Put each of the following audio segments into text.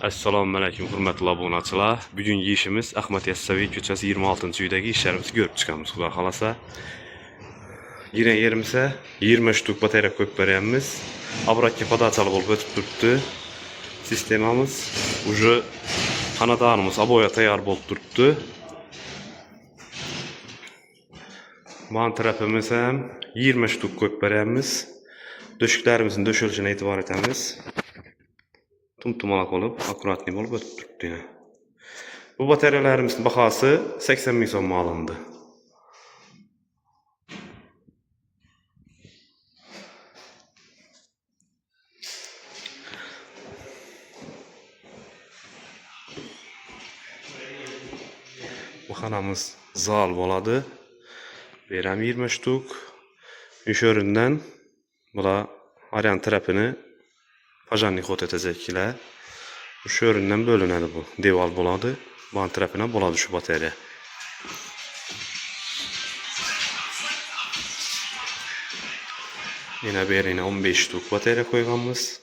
Assalomu alaykum hurmatli obunachilar. Bugungi ishimiz Ahmad Yassaviy ko'chasi 26-uydagi ishlarimizni ko'rib chiqamiz, xudo xolasa. Yine yerimizda 20 shtuk batareya qo'yib beryapmiz. Obratga podachali bo'lib o'tib turibdi. Sistemamiz уже xonadonimiz oboya tayyor bo'lib turibdi. Mana tarafimiz ham 20 shtuk qo'yib beryapmiz. Döşüklerimizin döşülüşüne itibar etamiz. Tumtumalak olup, akuratli olup ötüp turibdi yine. Bu bataryalarimizin bahası 80 ming so'mga alındı. Bu xonamiz zal bo'ladi. Beram 20 shtuk. Müşöründen bula aryan tarafını pajanlik hot etecekler. Müşöründen bölünedi bu. Deval buladı. Ban tarafına buladı şu batarya. Yine bir yine 15 shtuk batarya koyganmiz.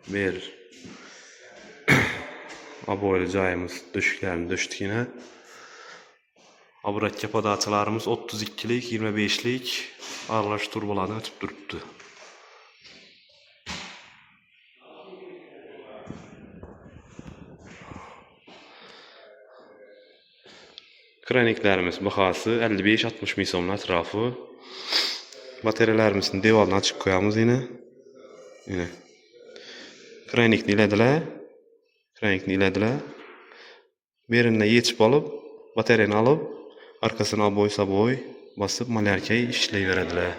Bir aboylı cayımız döşüklerini döştük yine. Obratga podachalarimiz 32'lik, 25'lik aralash turbolarni ötüp turibdi. Kraniklerimiz bahası 55-60 ming so'mning atrofi. Bataryalarimizni devaldan açık koyamiz yine. Yine. Kranikni ilediler. Birinden yetişip alıp, bataryani alıp, arkasına boy basıp malyarkayı işleyiveridiler.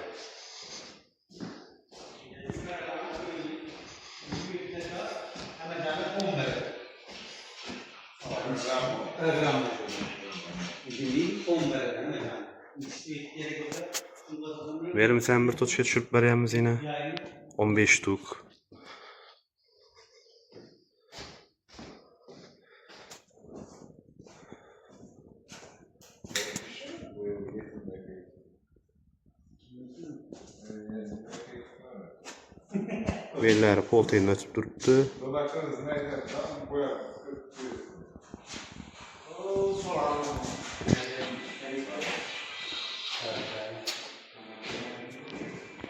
Benim sen bir tutuşa düşürüp veriyemiz yine 15 shtuk. Belleri poltayını açıp duruptu.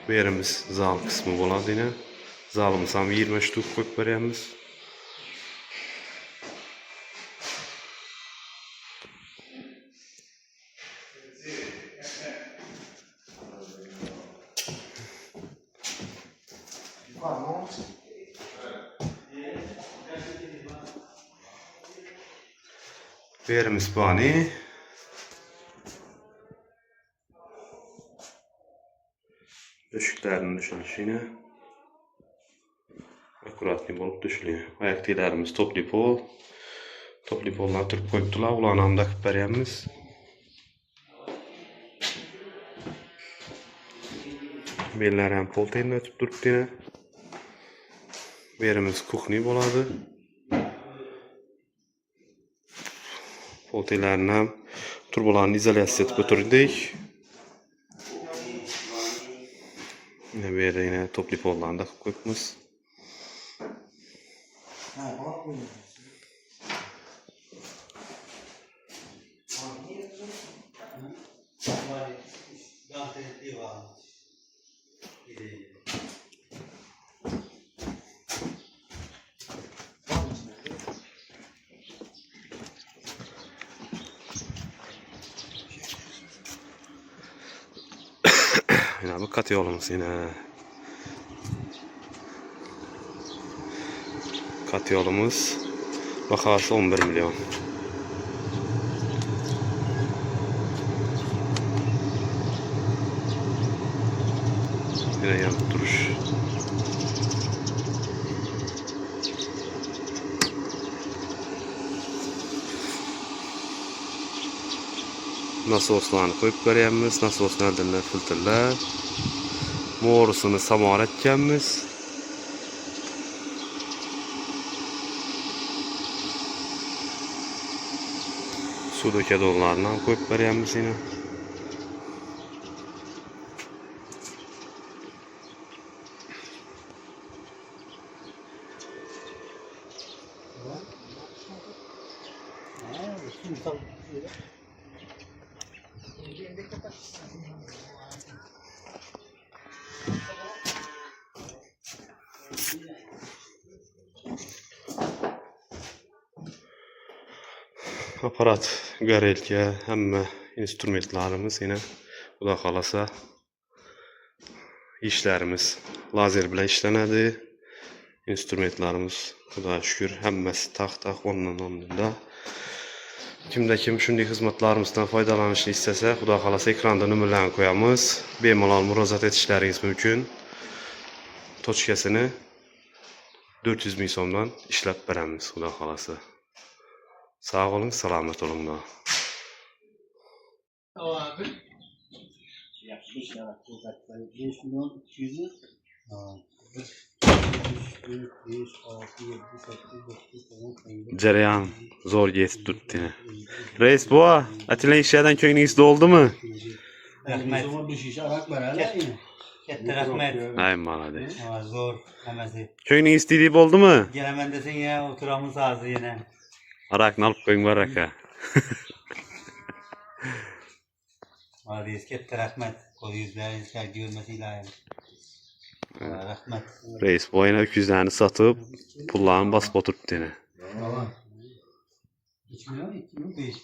Bu yerimiz zal kısmı boladı yine. Zalımız ham 20 shtuk qo'yib beryapmiz. Bu yerimiz bani. Döşüklerinin döşülüşüne akuratli bolup döşülüyor. Ayak teylerimiz topli pol. Topli pollar Türk koyuptular. Ulan hamda kıp beryapmiz. Beller hem pol teyini ötüp duruptu yine. Bu yerimiz kuchni boladı. Pol teylerini hem turbolarını izolasiya etip ötürdük. Yine bir yere yine topli pollarını da koyupmiz. Yine bu kat yolumuz yine. Kat yolumuz bakası 11 milyon. Yine yanıp duruş. Nasoslarını koyup beryapmiz. Nasoslardan filtrlar. Mo'risini samor etganmiz. Sudaki donlarından koyup verýänmiz yine. Aparat, garelka, hamma instrumentlarimiz yine Xudo xolasa işlerimiz lazer bilan işlenadi. Instrumentlarimiz Xudoga şükür hammasi taxt ondan. Kimde kim shunday xizmatlarimizdan foydalanishni istasa, Xudo xolasa ekranda nomerlarni qo'yamiz. Bemalol murojaat etishlaringiz mumkin. Tochkasini 400 ming so'mdan ishlab beramiz, Xudo xolasa. Sağ olun, selamet olun da. Cereyan zor geçti tuttu. Reis bu atilen işlerden köyünüz doldu mu? Rahmet. Katta rahmet. Ay malade. Zor hemesi. Köyünün istediği oldu mu? Gelemen desin ya oturamız ağzı yine. Arak nalıp koyun var raka. Valiyiz katta rahmet. Kol yüzlerin sergi görmesi lazım. Rahmet. Reis bu ayına öküzlerini satıp pullarını basıp oturttu yine. Tamam. 2 milyon 5.